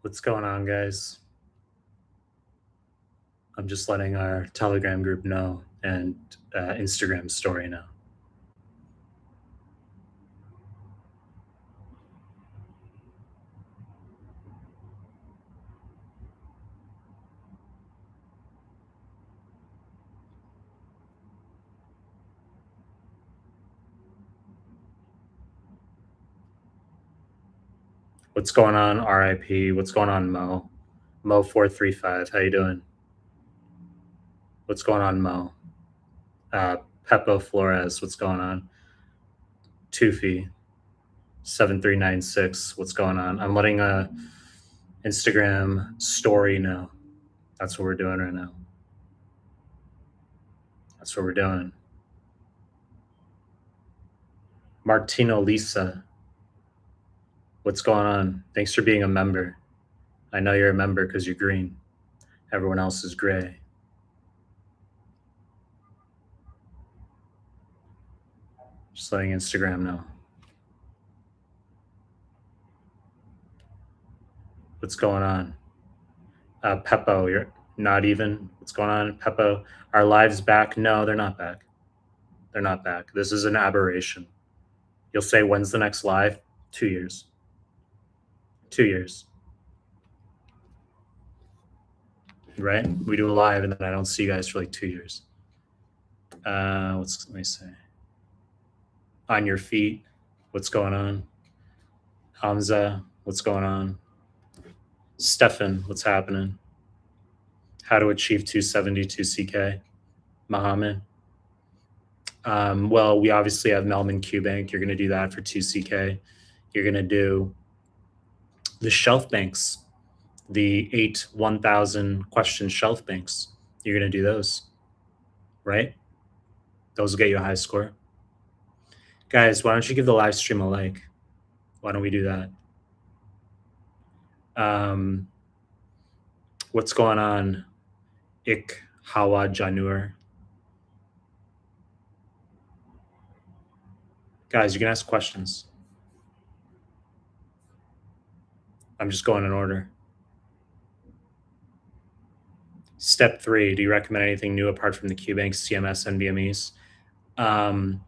What's going on, guys? I'm just letting our Telegram group know and Instagram story know. What's going on, RIP? What's going on, Mo? Mo435, how you doing? What's going on, Mo? Peppo Flores, what's going on? Tufi, 7396, what's going on? I'm letting a Instagram story know. That's what we're doing right now. That's what we're doing. Martino Lisa, what's going on? Thanks for being a member. I know you're a member because you're green. Everyone else is gray. Just letting Instagram know. What's going on? Peppo, you're not even. What's going on, Peppo? Our lives back? No, they're not back. They're not back. This is an aberration. You'll say, when's the next live? 2 years. 2 years. Right? We do a live and then I don't see you guys for like 2 years. Let me say? On your feet. What's going on? Hamza, what's going on? Stefan, what's happening? How to achieve 272 CK? Mohammed? Well, we obviously have QBank. You're going to do that for 2 CK. You're going to do the shelf banks, the 8 1,000 question shelf banks. You're going to do those, right? Those will get you a high score. Guys, why don't you give the live stream a like? Why don't we do that? What's going on? Ik Hawa Janur. Guys, you can ask questions. I'm just going in order. Step 3, do you recommend anything new apart from the QBank, CMS, NBMEs?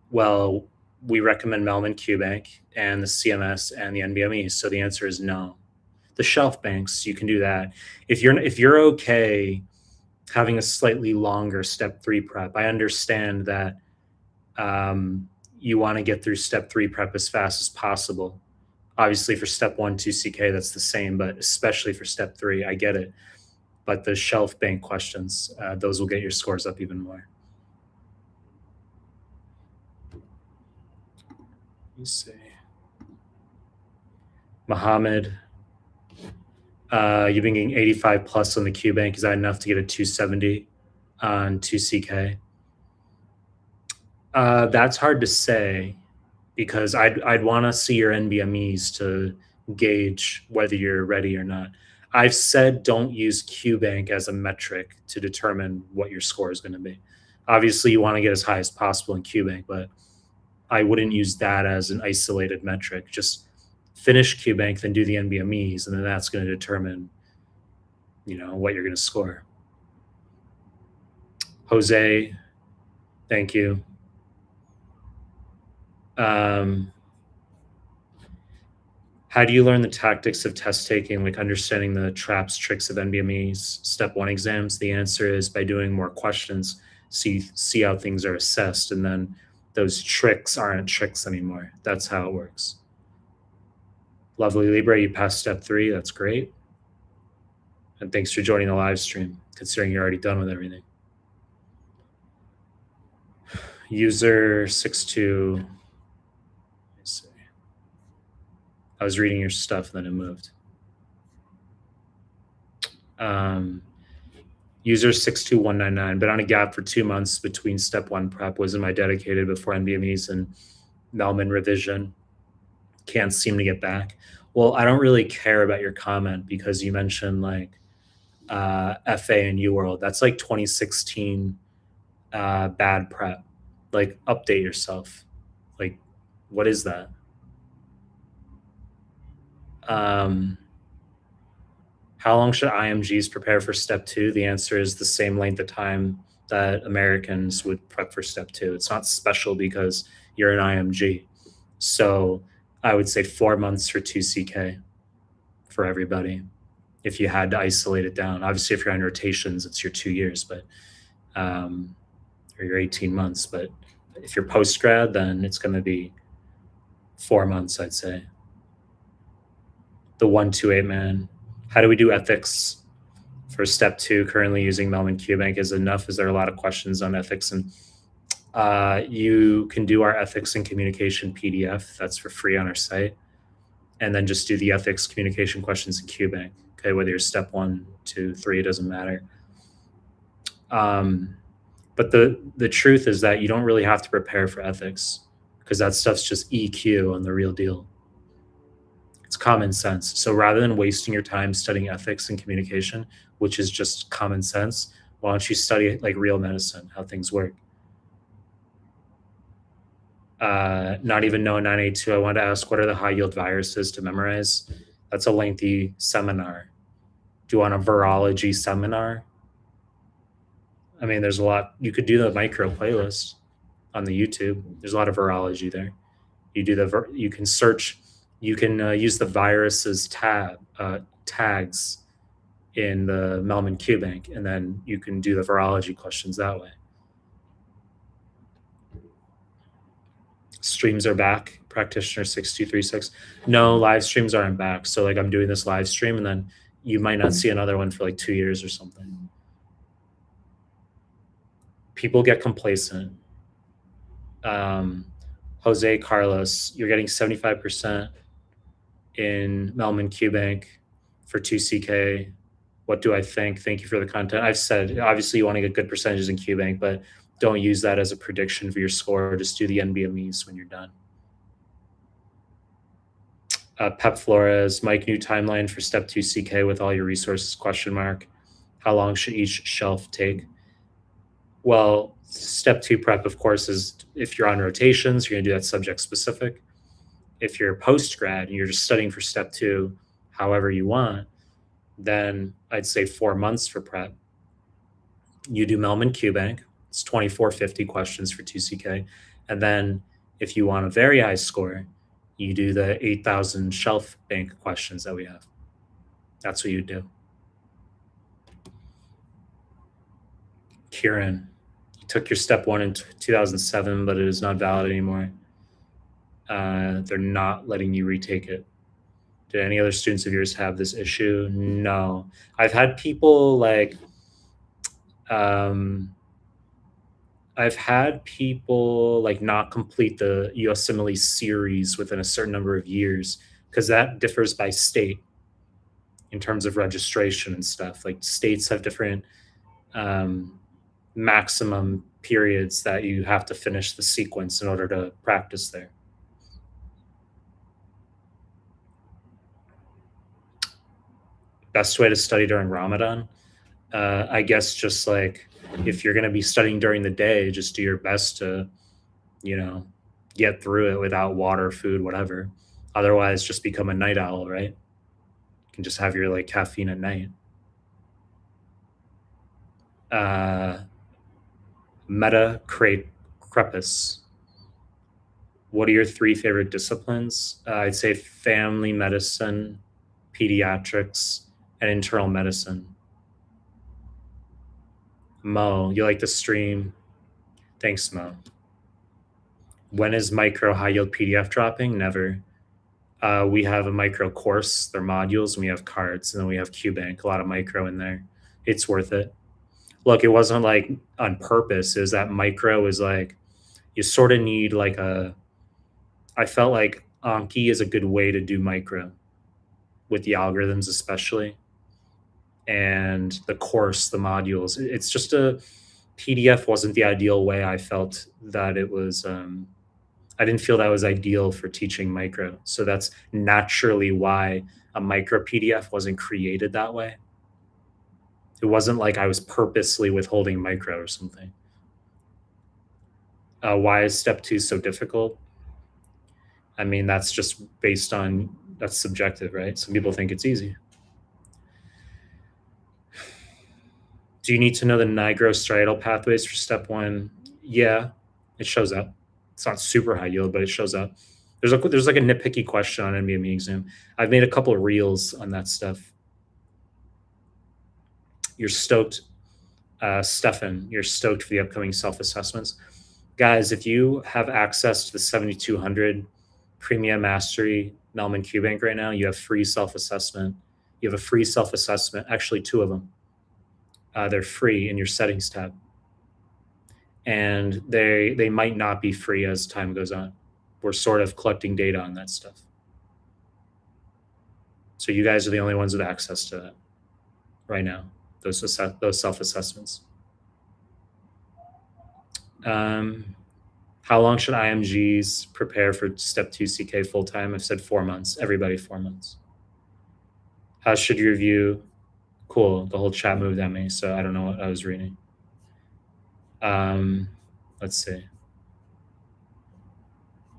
Well, we recommend QBank and the CMS and the NBMEs. So the answer is no. The shelf banks, you can do that. If you're okay having a slightly longer step 3 prep, I understand that you want to get through step 3 prep as fast as possible. Obviously for step 1, 2 CK, that's the same, but especially for step 3, I get it. But the shelf bank questions, those will get your scores up even more. Let me see. Mohammed, you've been getting 85 plus on the QBank. Is that enough to get a 270 on 2 CK? That's hard to say because I'd want to see your NBMEs to gauge whether you're ready or not. I've said don't use QBank as a metric to determine what your score is going to be. Obviously, you want to get as high as possible in QBank, but I wouldn't use that as an isolated metric. Just finish QBank, then do the NBMEs, and then that's going to determine, what you're going to score. Jose, thank you. How do you learn the tactics of test taking, like understanding the traps, tricks of NBMEs, step 1 exams? The answer is by doing more questions, see how things are assessed, and then those tricks aren't tricks anymore. That's how it works. Lovely Libra, you passed step 3. That's great. And thanks for joining the live stream, considering you're already done with everything. User 62. I was reading your stuff, then it moved. User 62199, been on a gap for 2 months between step 1 prep. Wasn't my dedicated before NBMEs and Mehlman revision. Can't seem to get back. Well, I don't really care about your comment because you mentioned like FA and UWorld. That's like 2016 bad prep. Like update yourself. Like, what is that? How long should IMGs prepare for step 2? The answer is the same length of time that Americans would prep for step 2. It's not special because you're an IMG. So I would say 4 months for 2CK for everybody if you had to isolate it down. Obviously, if you're on rotations, it's your 2 years, but or your 18 months. But if you're post grad, then it's going to be 4 months, I'd say. The 128 man. How do we do ethics for step 2? Currently using Mehlman QBank is enough. Is there a lot of questions on ethics? And you can do our ethics and communication PDF. That's for free on our site. And then just do the ethics communication questions in QBank. Okay, whether you're step 1, 2, 3, it doesn't matter. But the truth is that you don't really have to prepare for ethics because that stuff's just EQ on the real deal. It's common sense. So rather than wasting your time studying ethics and communication, which is just common sense, why don't you study like real medicine, how things work? Not even know 982. I wanted to ask, what are the high yield viruses to memorize? That's a lengthy seminar. Do you want a virology seminar? I mean, there's a lot. You could do the micro playlist on the YouTube. There's a lot of virology there. You do you can search, you can use the viruses tags in the Mehlman QBank, and then you can do the virology questions that way. Streams are back. Practitioner 6236. No, live streams aren't back. So like I'm doing this live stream, and then you might not see another one for like 2 years or something. People get complacent. Jose Carlos, you're getting 75% in Mehlman QBank for 2CK. What do I think? Thank you for the content. I've said, obviously you want to get good percentages in QBank, but don't use that as a prediction for your score. Just do the NBMEs when you're done. Pep Flores, Mike, new timeline for step 2CK with all your resources, question mark. How long should each shelf take? Well, step 2 prep, of course, is if you're on rotations, you're going to do that subject specific. If you're post grad and you're just studying for step 2, however you want, then I'd say 4 months for prep. You do Mehlman QBank. It's 2450 questions for 2CK. And then if you want a very high score, you do the 8,000 shelf bank questions that we have. That's what you do. Kieran, you took your step 1 in 2007, but it is not valid anymore. They're not letting you retake it. Did any other students of yours have this issue? No. I've had people like, not complete the USMLE series within a certain number of years because that differs by state in terms of registration and stuff. Like states have different maximum periods that you have to finish the sequence in order to practice there. Best way to study during Ramadan? I guess just like if you're going to be studying during the day, just do your best to, get through it without water, food, whatever. Otherwise, just become a night owl, right? You can just have your like caffeine at night. Meta Crepus. What are your 3 favorite disciplines? I'd say family medicine, pediatrics, and internal medicine. Mo, you like the stream? Thanks, Mo. When is micro high yield PDF dropping? Never. We have a micro course, they're modules, and we have cards, and then we have QBank, a lot of micro in there. It's worth it. Look, it wasn't like on purpose. Is that micro is like, you sort of need like I felt like Anki is a good way to do micro with the algorithms, especially. And the course, the modules, it's just a PDF wasn't the ideal way. I felt that it was, I didn't feel that was ideal for teaching micro. So that's naturally why a micro PDF wasn't created that way. It wasn't like I was purposely withholding micro or something. Why is step 2 so difficult? I mean, that's just based on, that's subjective, right? Some people think it's easy. Do you need to know the nigrostriatal pathways for step one? Yeah, it shows up. It's not super high yield, but it shows up. There's like a nitpicky question on NBME exam. I've made a couple of reels on that stuff. You're stoked, Stefan. You're stoked for the upcoming self-assessments. Guys, if you have access to the 7200 Premium Mastery Mehlman QBank right now, you have free self-assessment. You have a free self-assessment, actually two of them. They're free in your settings tab. And they might not be free as time goes on. We're sort of collecting data on that stuff. So you guys are the only ones with access to that right now, those self-assessments. How long should IMGs prepare for step 2 CK full-time? I've said 4 months. Everybody 4 months. How should you review? Cool. The whole chat moved at me, so I don't know what I was reading. Let's see.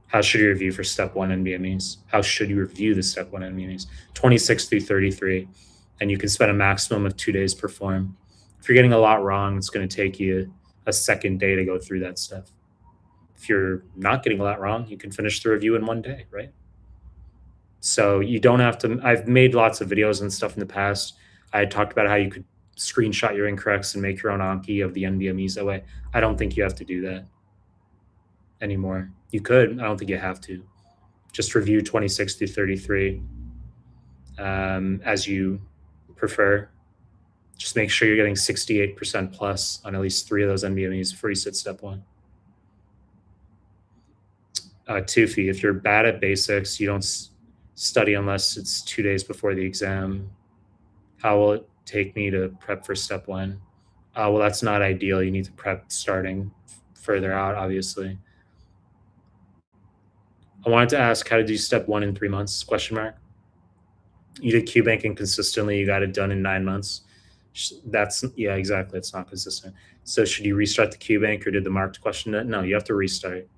How should you review for step 1 NBMEs? How should you review the step 1 NBMEs? 26 through 33. And you can spend a maximum of 2 days per form. If you're getting a lot wrong, it's going to take you a second day to go through that stuff. If you're not getting a lot wrong, you can finish the review in 1 day, right? So you don't have to. I've made lots of videos and stuff in the past. I had talked about how you could screenshot your incorrects and make your own Anki of the NBMEs that way. I don't think you have to do that anymore. You could. I don't think you have to. Just review 26 through 33 as you prefer. Just make sure you're getting 68% plus on at least 3 of those NBMEs before you sit step 1. Tufi, if you're bad at basics, you don't study unless it's 2 days before the exam. How will it take me to prep for step 1? Well, that's not ideal. You need to prep starting further out, obviously. I wanted to ask how to do step 1 in 3 months, question mark. You did QBanking consistently. You got it done in 9 months. Yeah, exactly. It's not consistent. So should you restart the QBank or did the marked question? No, you have to restart.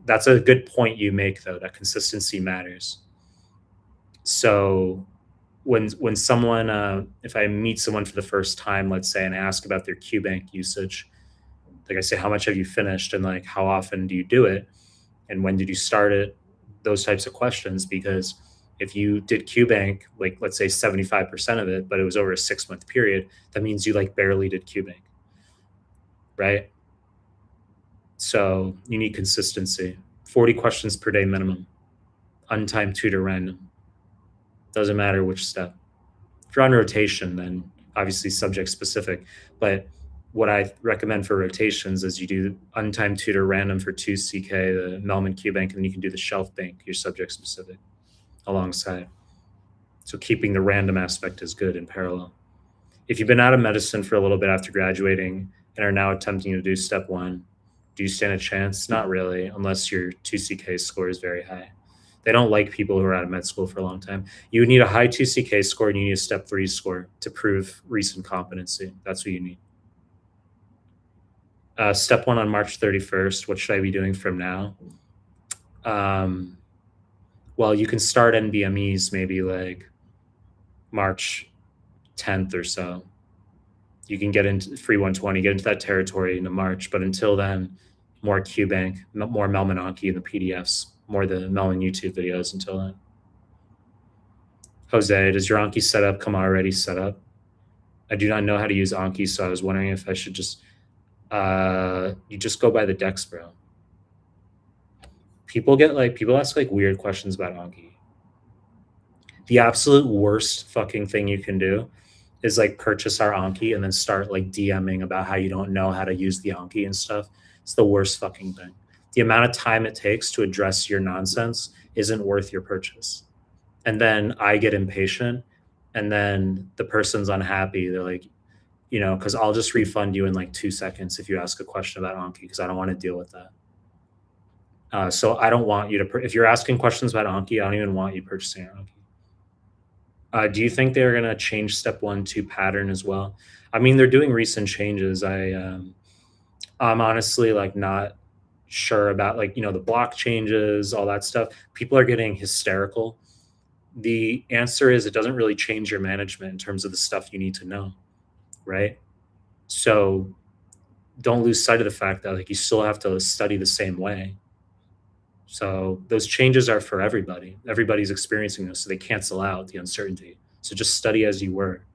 That's a good point you make, though, that consistency matters. So when someone, if I meet someone for the first time, let's say, and I ask about their QBank usage, like I say, how much have you finished and like how often do you do it and when did you start it? Those types of questions, because if you did QBank, like let's say 75% of it, but it was over a 6-month period, that means you like barely did QBank, right? So you need consistency. 40 questions per day minimum. Untimed tutor random. Doesn't matter which step. If you're on rotation, then obviously subject specific. But what I recommend for rotations is you do untimed tutor random for 2 CK, the Mehlman QBank, and then you can do the shelf bank, your subject specific, alongside. So keeping the random aspect is good in parallel. If you've been out of medicine for a little bit after graduating and are now attempting to do step 1, do you stand a chance? Not really, unless your 2 CK score is very high. They don't like people who are out of med school for a long time. You would need a high 2 CK score and you need a step 3 score to prove recent competency. That's what you need. Step 1 on March 31st. What should I be doing from now? Well, you can start NBMEs maybe like March 10th or so. You can get into free 120, get into that territory into March. But until then, more QBank, more Mehlman Anki in the PDFs, more the Mehlman YouTube videos until then. Jose, does your Anki setup come already set up? I do not know how to use Anki, so I was wondering if I should just, you just go by the decks, bro. People ask like weird questions about Anki. The absolute worst fucking thing you can do is like purchase our Anki and then start like DMing about how you don't know how to use the Anki and stuff. It's the worst fucking thing. The amount of time it takes to address your nonsense isn't worth your purchase. And then I get impatient and then the person's unhappy. They're like, you know, because I'll just refund you in like 2 seconds if you ask a question about Anki because I don't want to deal with that. So I don't want you to, if you're asking questions about Anki, I don't even want you purchasing our Anki. Do you think they're going to change step 1 to pattern as well? I mean, they're doing recent changes. I'm honestly like not sure about like, you know, the block changes, all that stuff. People are getting hysterical. The answer is it doesn't really change your management in terms of the stuff you need to know, right? So don't lose sight of the fact that like you still have to study the same way. So those changes are for everybody. Everybody's experiencing this, so they cancel out the uncertainty. So just study as you were.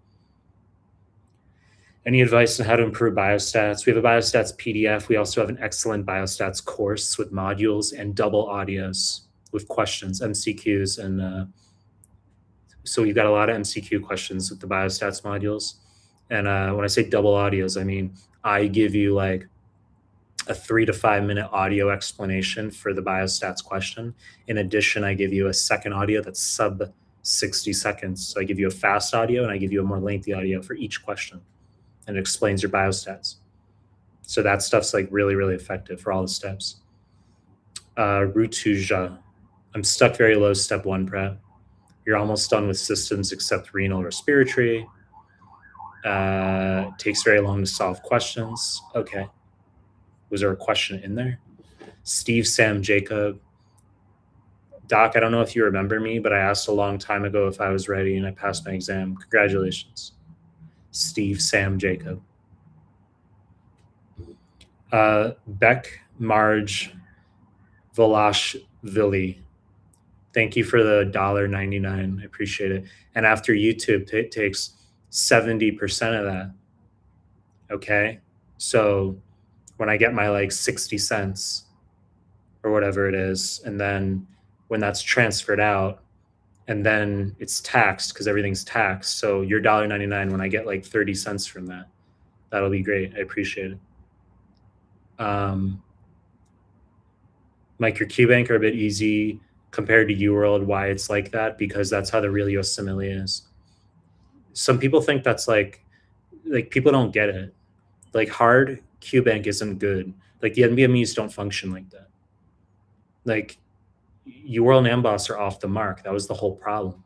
Any advice on how to improve biostats? We have a biostats PDF. We also have an excellent biostats course with modules and double audios with questions, MCQs, and so we've got a lot of MCQ questions with the biostats modules. And when I say double audios, I mean I give you like a 3 to 5 minute audio explanation for the biostats question. In addition, I give you a second audio that's sub 60 seconds. So I give you a fast audio and I give you a more lengthy audio for each question, and it explains your biostats. So that stuff's like really, really effective for all the steps. Rutuja, I'm stuck very low step 1 prep. You're almost done with systems except renal respiratory. Takes very long to solve questions. Okay. Was there a question in there? Steve Sam Jacob. Doc, I don't know if you remember me, but I asked a long time ago if I was ready and I passed my exam. Congratulations. Steve Sam Jacob. Beck Marge Volashvili. Thank you for the $1.99. I appreciate it. And after YouTube takes 70% of that. Okay. So when I get my like 60 cents or whatever it is, and then when that's transferred out, and then it's taxed because everything's taxed. So your $1.99, when I get like 30 cents from that, that'll be great. I appreciate it. Mike, your QBank are a bit easy compared to UWorld. Why it's like that? Because that's how the real USMLE is. Some people think that's like people don't get it. Like hard QBank isn't good. Like the NBMEs don't function like that. Like UWorld and Amboss are off the mark. That was the whole problem.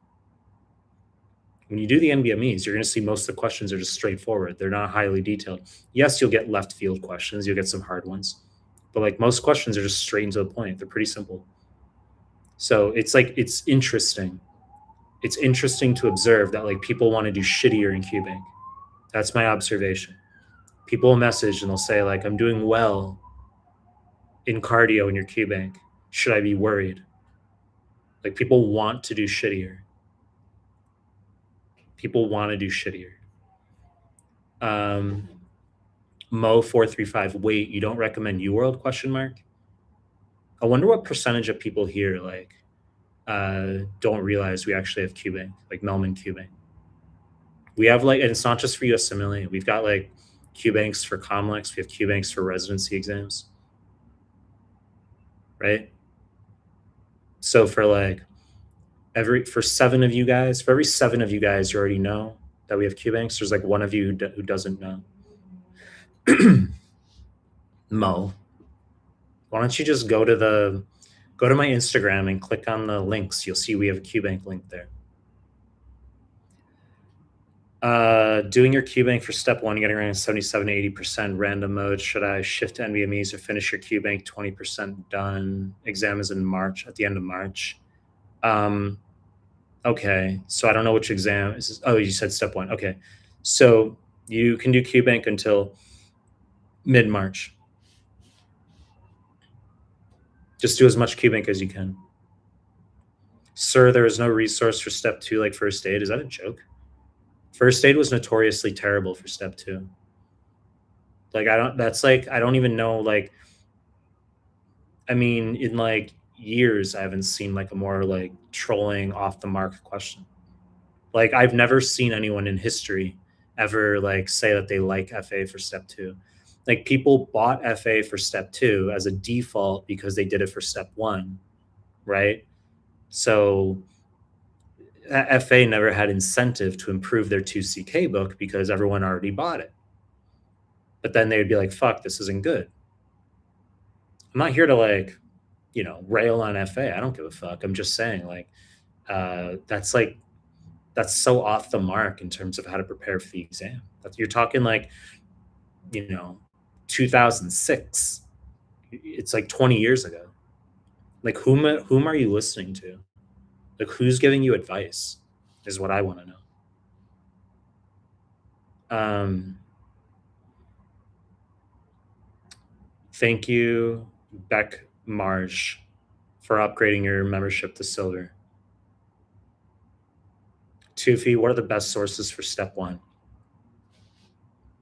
When you do the NBMEs, you're going to see most of the questions are just straightforward. They're not highly detailed. Yes, you'll get left field questions. You'll get some hard ones. But like most questions are just straight and to the point. They're pretty simple. So it's like, it's interesting. It's interesting to observe that like people want to do shittier in QBank. That's my observation. People will message and they'll say like, I'm doing well in cardio in your QBank. Should I be worried? Like people want to do shittier. People want to do shittier. Mo435, wait, you don't recommend UWorld question mark? I wonder what percentage of people here like don't realize we actually have QBank, like Mehlman QBank. We have like, and it's not just for USMLE. We've got like QBanks for Comlex. We have QBanks for residency exams, right? So for like for every 7 of you guys, you already know that we have QBanks. There's like 1 of you who doesn't know. Mo, why don't you just go to my Instagram and click on the links. You'll see we have a QBank link there. Doing your QBank for step 1, getting around 77 to 80% random mode. Should I shift to NBMEs or finish your QBank 20% done? Exam is in March, at the end of March. Okay, so I don't know which exam is this. Oh, you said step 1. Okay, so you can do QBank until mid-March. Just do as much QBank as you can. Sir, there is no resource for step 2 like first aid. Is that a joke? First aid was notoriously terrible for step 2. Like I don't even know, like, I mean, in like years, I haven't seen like a more like trolling off the mark question. Like I've never seen anyone in history ever like say that they like FA for step 2. Like people bought FA for step 2 as a default because they did it for step 1, right? So FA never had incentive to improve their 2CK book because everyone already bought it. But then they would be like, fuck, this isn't good. I'm not here to like, rail on FA. I don't give a fuck. I'm just saying like, that's so off the mark in terms of how to prepare for the exam. You're talking like, 2006. It's like 20 years ago. Like whom are you listening to? Like who's giving you advice is what I want to know. Thank you, Beck Marsh, for upgrading your membership to silver. Tufi, what are the best sources for step one?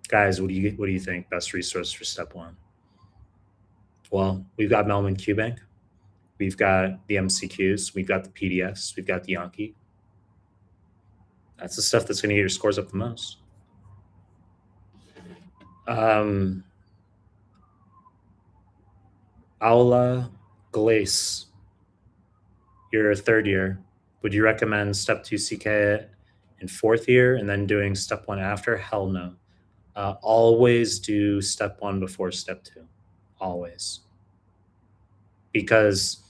Guys, what do you think? Best resource for step one? Well, we've got Mehlman QBank, we've got the MCQs, we've got the PDFs, we've got the Anki. That's the stuff that's going to get your scores up the most. Aula Glace, you're a third year. Would you recommend step two CK in fourth year and then doing step one after? Hell no. Always do step one before step two. Always. Because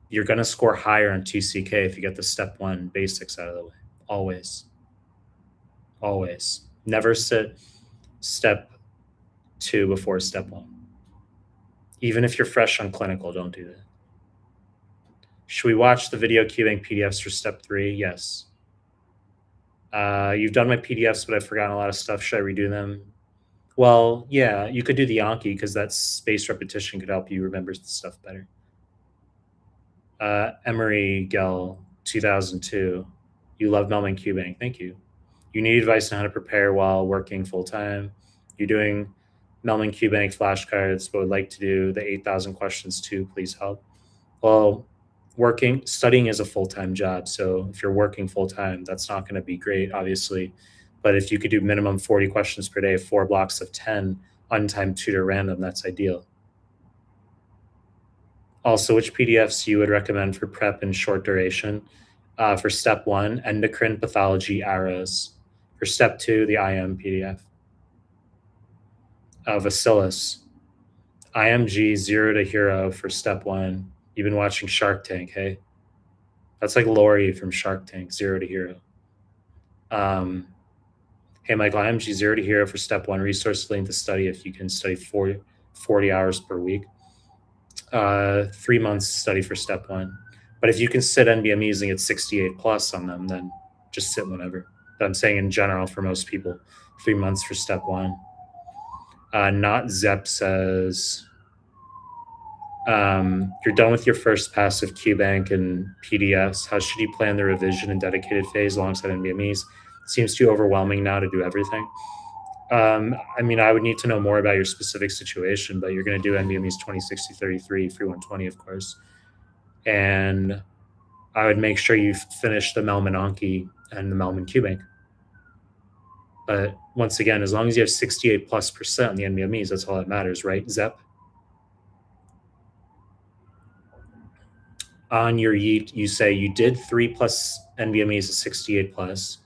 you're going to score higher on 2CK if you get the step one basics out of the way. Always. Always. Never sit step two before step one. Even if you're fresh on clinical, don't do that. Should we watch the video QBank PDFs for step three? Yes. You've done my PDFs, but I've forgotten a lot of stuff. Should I redo them? Well, yeah, you could do the Anki because that spaced repetition could help you remember the stuff better. Emery Gell, 2002. You love Mehlman QBank. Thank you. You need advice on how to prepare while working full-time. You're doing Mehlman QBank flashcards, but would like to do the 8,000 questions too. Please help. Well, studying is a full-time job. So if you're working full-time, that's not going to be great, obviously. But if you could do minimum 40 questions per day, 4 blocks of 10, untimed tutor random, that's ideal. Also, which PDFs you would recommend for prep and short duration? For step one, endocrine pathology arrows. For step two, the IM PDF. Vasilis, IMG 0 to hero for step one. You've been watching Shark Tank, hey? That's like Lori from Shark Tank, 0 to hero. Hey, Michael, IMG 0 to hero for step one. Resource link to study if you can study 40 hours per week. 3 months study for step one. But if you can sit NBMEs and get 68 plus on them, then just sit whenever. But I'm saying in general for most people, 3 months for step one. Not Zep says, you're done with your first pass of QBank and PDFs. How should you plan the revision and dedicated phase alongside NBMEs? Seems too overwhelming now to do everything. I mean, I would need to know more about your specific situation, but you're going to do NBMEs 20, 60, 33, free 120, of course. And I would make sure you finish the Mehlman Anki and the Mehlman QBank. But once again, as long as you have 68+% on the NBMEs, that's all that matters, right, Zep? On your Yeet, you say you did 3+ NBMEs at 68+.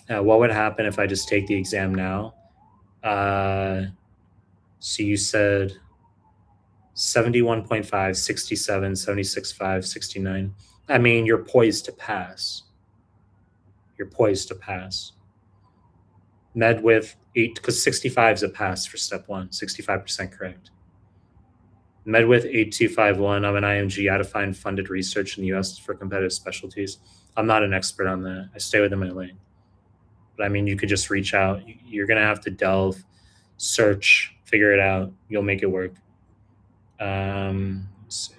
What would happen if I just take the exam now? So you said 71.5, 67, 76.5, 69. I mean, you're poised to pass. You're poised to pass. Med with 8, because 65 is a pass for step one, 65% correct. Med with 8251. I'm an IMG. How to find funded research in the US for competitive specialties. I'm not an expert on that. I stay within my lane. But I mean, you could just reach out. You're going to have to delve, search, figure it out. You'll make it work. Let's see.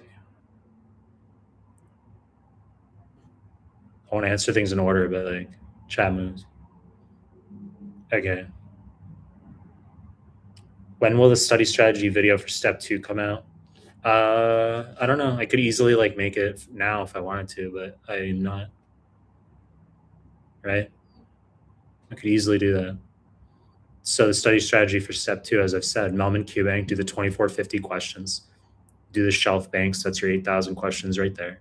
I want to answer things in order, but like chat moves. Okay. When will the study strategy video for step two come out? I don't know. I could easily like make it now if I wanted to, but I'm not. Right? I could easily do that. So the study strategy for step two, as I've said, Mehlman QBank, do the 2450 questions, do the shelf banks. That's your 8,000 questions right there.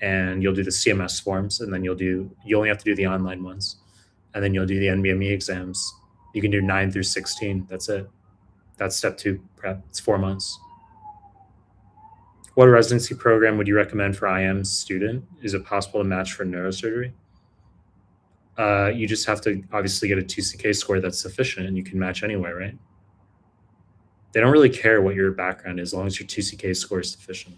And you'll do the CMS forms, and then you only have to do the online ones. And then you'll do the NBME exams. You can do 9 through 16. That's it. That's step two prep. It's 4 months. What residency program would you recommend for IM student? Is it possible to match for neurosurgery? You just have to obviously get a 2CK score that's sufficient, and you can match anywhere, right? They don't really care what your background is, as long as your 2CK score is sufficient.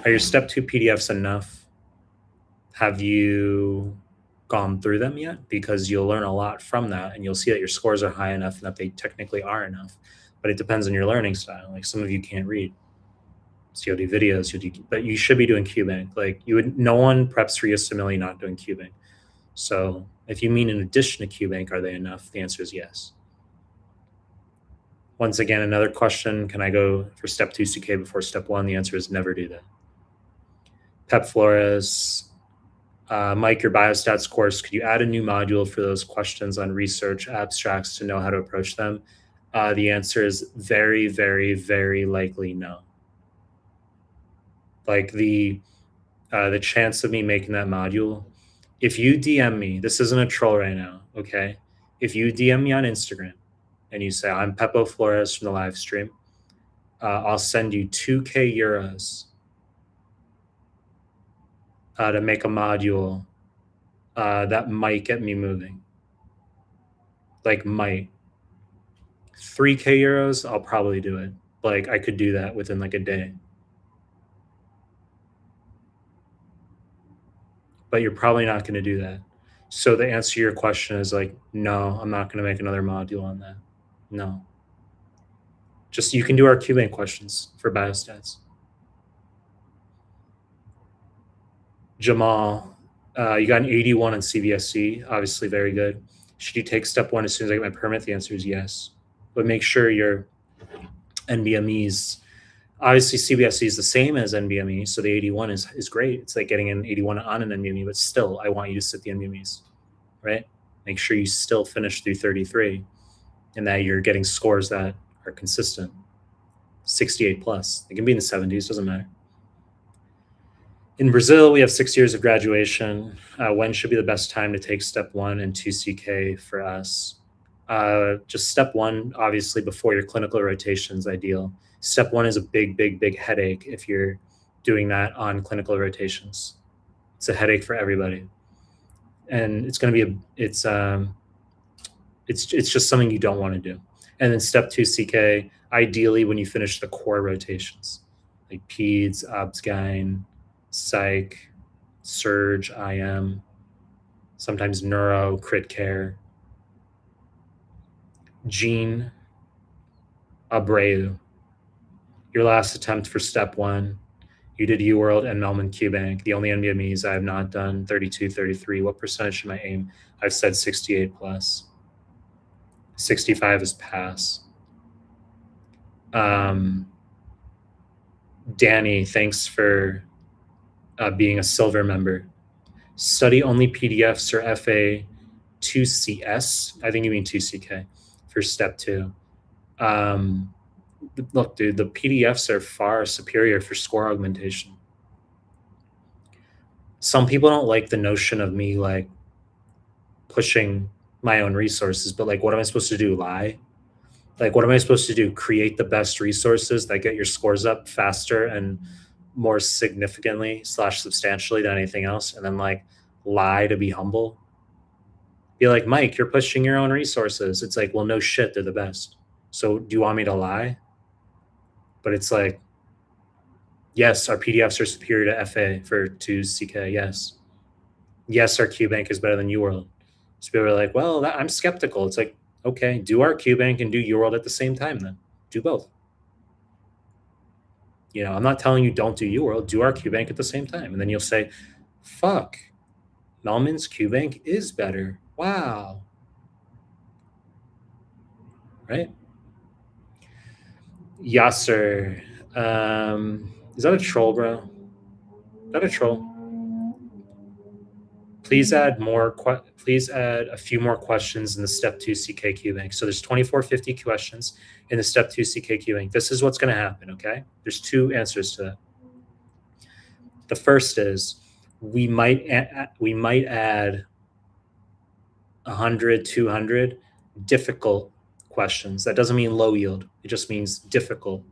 Are your step two PDFs enough? Have you gone through them yet, because you'll learn a lot from that and you'll see that your scores are high enough and that they technically are enough. But it depends on your learning style. Like some of you can't read. So you'll do videos, but you should be doing QBank. Like no one preps for USMLE not doing QBank. So if you mean in addition to QBank, are they enough? The answer is yes. Once again, another question, can I go for step 2 CK before step 1? The answer is never do that. Pep Flores, Mike, your biostats course, could you add a new module for those questions on research abstracts to know how to approach them? The answer is very, very, very likely no. Like the chance of me making that module, if you DM me, this isn't a troll right now, okay? If you DM me on Instagram and you say, I'm Pepo Flores from the live stream, I'll send you 2K euros to make a module that might get me moving. Like might. 3K euros, I'll probably do it. Like I could do that within like a day. But you're probably not going to do that. So the answer to your question is like, no, I'm not going to make another module on that. No. Just you can do our QBank questions for biostats. Jamal, you got an 81 on CBSC, obviously very good. Should you take step 1 as soon as I get my permit? The answer is yes. But make sure your NBMEs, obviously CBSC is the same as NBME, so the 81 is great. It's like getting an 81 on an NBME, but still, I want you to sit the NBMEs, right? Make sure you still finish through 33 and that you're getting scores that are consistent. 68 plus. They can be in the 70s, doesn't matter. In Brazil, we have 6 years of graduation. When should be the best time to take step 1 and 2 CK for us? Just step 1, obviously, before your clinical rotation is ideal. Step 1 is a big, big, big headache if you're doing that on clinical rotations. It's a headache for everybody. And it's going to be it's just something you don't want to do. And then step 2 CK, ideally when you finish the core rotations, like peds, obs-gyn, psych, surge, IM, sometimes neuro, crit care. Jean Abreu, your last attempt for step 1. You did UWorld and Mehlman QBank. The only NBMEs I have not done, 32, 33. What percentage should I aim? I've said 68 plus. 65 is pass. Danny, thanks for being a silver member. Study only PDFs or FA 2CS. I think you mean 2CK for step 2. Look, dude, the PDFs are far superior for score augmentation. Some people don't like the notion of me like pushing my own resources, but like, what am I supposed to do? Lie? Like, what am I supposed to do? Create the best resources that get your scores up faster and more significantly / substantially than anything else, and then like lie to be humble? Be like, Mike, you're pushing your own resources. It's like, well, no shit, they're the best. So do you want me to lie? But it's like, yes, our PDFs are superior to FA for 2CK. Yes. Yes, our QBank is better than UWorld. So people are like, well, I'm skeptical. It's like, okay, do our QBank and do UWorld at the same time then. Do both. You know, I'm not telling you don't do UWorld. Do our QBank at the same time. And then you'll say, fuck, Mehlman's QBank is better. Wow. Right? Yasser. Is that a troll, bro? Is that a troll? Please add a few more questions in the step 2 CK QBank. So there's 2450 questions in the step 2 CK QBank. This is what's going to happen, okay? There's 2 answers to that. The first is we might add 100, 200 difficult questions. That doesn't mean low yield. It just means difficult.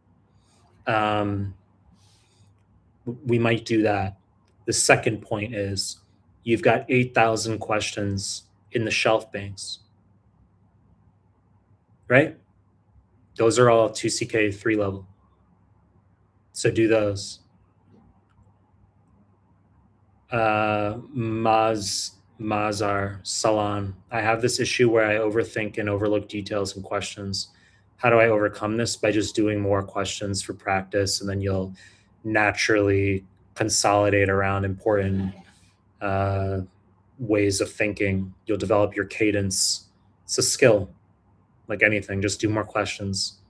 We might do that. The second point is you've got 8,000 questions in the shelf banks, right? Those are all 2CK 3 level. So do those. Mazar, Salon. I have this issue where I overthink and overlook details and questions. How do I overcome this? By just doing more questions for practice, and then you'll naturally consolidate around important uh, ways of thinking. You'll develop your cadence. It's a skill, like anything. Just do more questions.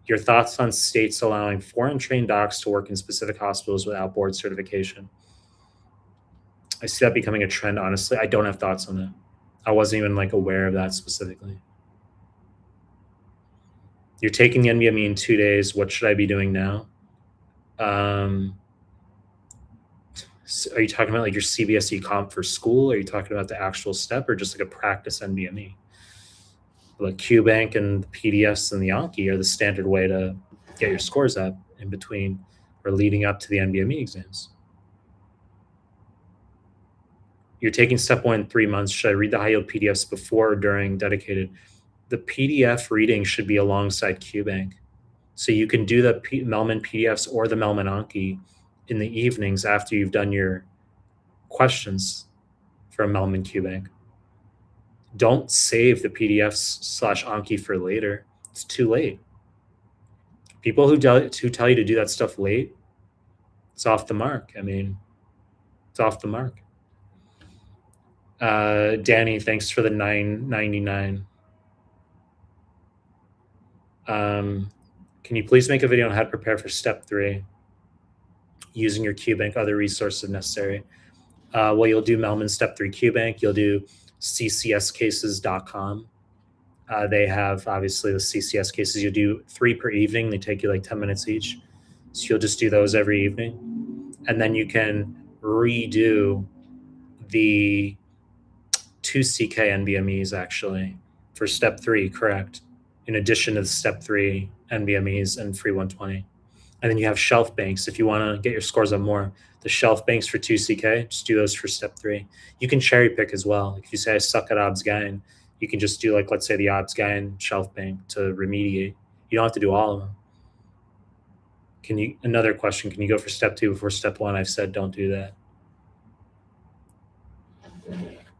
Your thoughts on states allowing foreign trained docs to work in specific hospitals without board certification? I see that becoming a trend. Honestly, I don't have thoughts on that. I wasn't even like aware of that specifically. You're taking the NBME in 2 days. What should I be doing now? So are you talking about like your CBSE comp for school? Are you talking about the actual step or just like a practice NBME? Like QBank and the PDFs and the Anki are the standard way to get your scores up in between or leading up to the NBME exams. You're taking step 1 in 3 months. Should I read the high yield PDFs before or during dedicated? The PDF reading should be alongside QBank. So you can do the Mehlman PDFs or the Mehlman Anki in the evenings after you've done your questions for a Mehlman QBank. Don't save the PDFs / Anki for later. It's too late. People who tell you to do that stuff late, it's off the mark. I mean, it's off the mark. Danny, thanks for the $9.99. Can you please make a video on how to prepare for step 3 using your QBank, other resources necessary? Well, you'll do Mehlman step 3 QBank. You'll do ccscases.com. They have obviously the CCS cases. You'll do 3 per evening. They take you like 10 minutes each. So you'll just do those every evening. And then you can redo the 2 CK NBMEs actually for step 3, correct? In addition to the step 3 NBMEs and free 120. And then you have shelf banks if you want to get your scores up more. The shelf banks for 2CK, just do those for step 3. You can cherry pick as well. Like if you say I suck at Obs-Gyn, you can just do like, let's say the Obs-Gyn shelf bank to remediate. You don't have to do all of them. Another question, can you go for step 2 before step 1? I've said don't do that.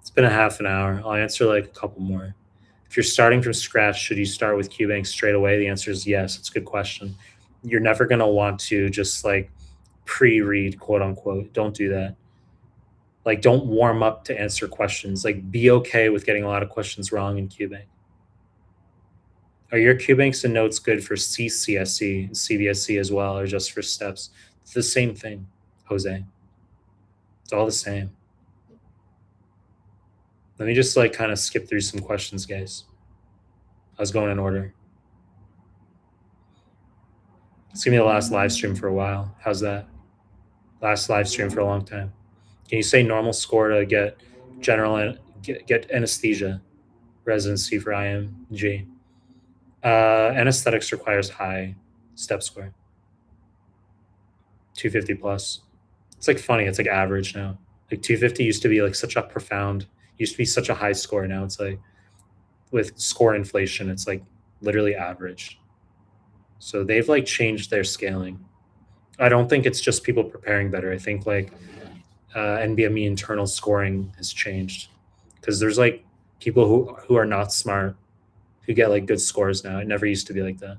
It's been a half an hour. I'll answer like a couple more. If you're starting from scratch, should you start with QBank straight away? The answer is yes. It's a good question. You're never going to want to just like pre-read, quote unquote. Don't do that. Like, don't warm up to answer questions. Like, be okay with getting a lot of questions wrong in QBank. Are your QBanks and notes good for CCSE, CBSE as well, or just for steps? It's the same thing, Jose. It's all the same. Let me just like kind of skip through some questions, guys. I was going in order. It's gonna be the last live stream for a while. How's that? Last live stream for a long time. Can you say normal score to get get anesthesia residency for IMG? Anesthetics requires high step score, 250 plus. It's like funny. It's like average now. Like 250 used to be like such a profound, used to be such a high score. Now it's like with score inflation, it's like literally average. So they've like changed their scaling. I don't think it's just people preparing better. I think like NBME internal scoring has changed because there's like people who are not smart who get like good scores now. It never used to be like that.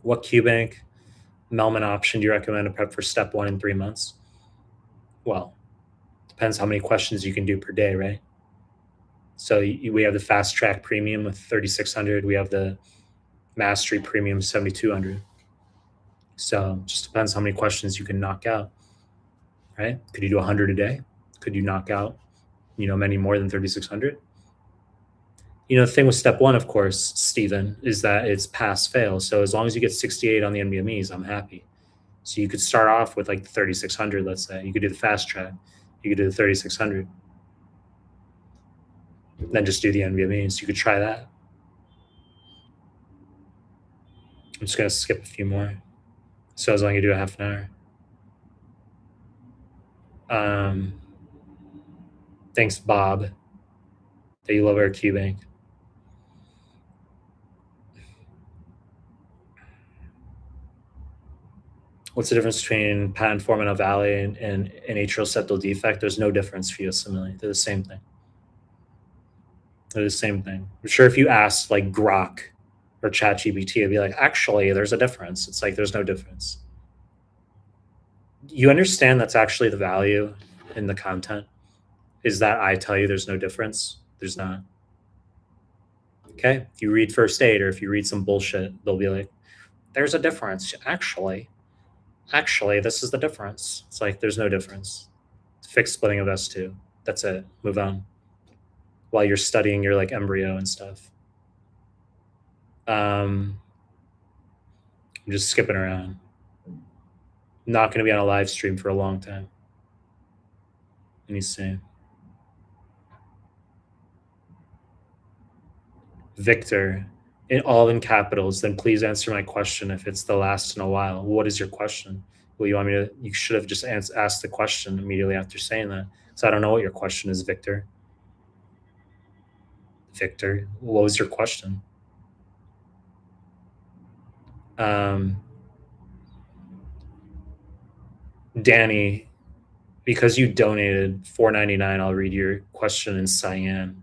What QBank Mehlman option do you recommend to prep for step 1 in 3 months? Well, depends how many questions you can do per day, right? So we have the fast track premium with 3,600. We have the mastery premium 7,200. So just depends how many questions you can knock out, right? Could you do 100 a day? Could you knock out, many more than 3,600? The thing with step 1, of course, Stephen, is that it's pass fail. So as long as you get 68 on the NBMEs, I'm happy. So you could start off with like the 3,600, let's say. You could do the fast track. You could do the 3,600. Then just do the NBMEs. You could try that. I'm just going to skip a few more. So as long as you do a half an hour. Thanks, Bob, that you love our QBank. What's the difference between patent form and valley and an atrial septal defect? There's no difference for USMLE. They're the same thing. They're the same thing. I'm sure if you asked like Grok or ChatGPT, it'd be like, actually, there's a difference. It's like there's no difference. You understand that's actually the value in the content is that I tell you there's no difference. There's not. Okay. If you read first aid or if you read some bullshit, they'll be like, there's a difference. Actually, this is the difference. It's like there's no difference. Fixed splitting of S2. That's it. Move on. While you're studying your like embryo and stuff. I'm just skipping around. Not going to be on a live stream for a long time. Let me see. Victor, all in capitals, then please answer my question if it's the last in a while. What is your question? Well, you want me to, you should have just asked the question immediately after saying that. So I don't know what your question is, Victor. Victor, what was your question? Danny, because you donated $4.99, I'll read your question in cyan.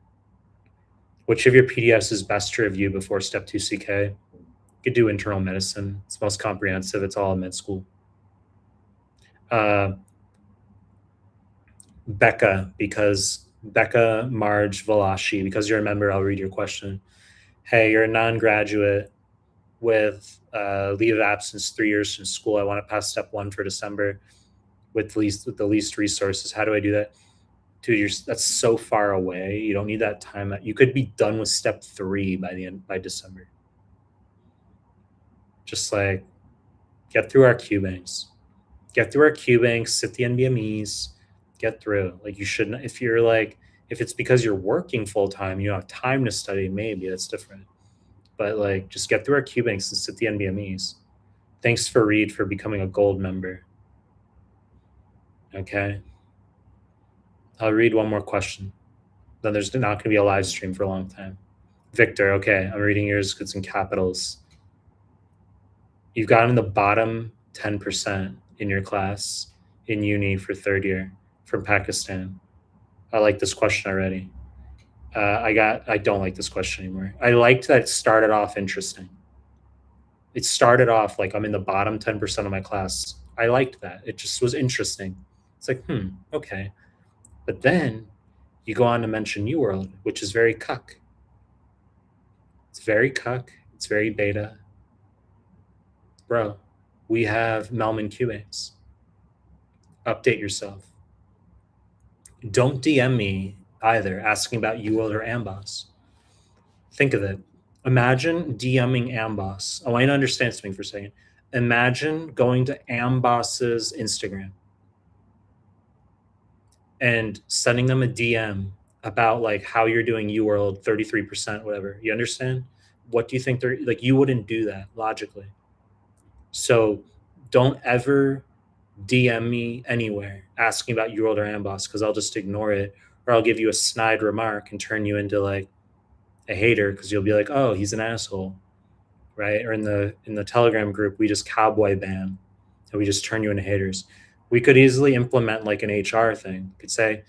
Which of your PDFs is best to review before Step 2 CK? You could do internal medicine. It's most comprehensive. It's all in med school. Becca, Marge Valashi, because you're a member, I'll read your question. Hey, you're a non-graduate with leave of absence 3 years from school. I want to pass Step 1 for December with the least resources. How do I do that? Dude, that's so far away. You don't need that time. You could be done with Step 3 by December. Just like get through our QBanks. Get through our QBanks, sit the NBMEs, get through. Like you shouldn't, if it's because you're working full time, you don't have time to study, maybe that's different. But like just get through our QBanks and sit the NBMEs. Thanks for Reed for becoming a gold member. Okay. I'll read one more question. Then there's not going to be a live stream for a long time. Victor, okay, I'm reading yours. It's in capitals. You've gotten the bottom 10% in your class in uni for third year from Pakistan. I like this question already. I don't like this question anymore. I liked that it started off interesting. It started off like I'm in the bottom 10% of my class. I liked that. It just was interesting. It's like, okay. But then you go on to mention UWorld, which is very cuck. It's very cuck. It's very beta. Bro, we have Mehlman QBanks. Update yourself. Don't DM me either asking about UWorld or Amboss. Think of it. Imagine DMing Amboss. I want you to understand something for a second. Imagine going to Amboss's Instagram and sending them a DM about like how you're doing UWorld 33%, whatever. You understand? What do you think they're like? You wouldn't do that logically. So don't ever DM me anywhere asking about UWorld or Amboss because I'll just ignore it, or I'll give you a snide remark and turn you into like a hater because you'll be like, oh, he's an asshole, right? Or in the Telegram group, we just cowboy ban and we just turn you into haters. We could easily implement like an HR thing. We could say,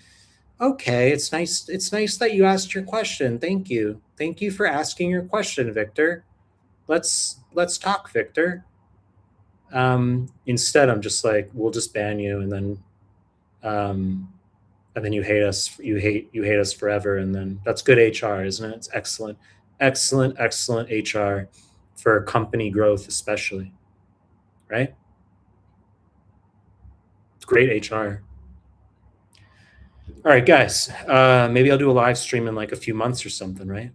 okay, it's nice that you asked your question. Thank you for asking your question, Victor. Let's talk, Victor. Instead, I'm just like, we'll just ban you, and then you hate us. You hate us forever, and then that's good HR, isn't it? It's excellent HR for company growth, especially, right? It's great HR. All right, guys. Maybe I'll do a live stream in like a few months or something, right?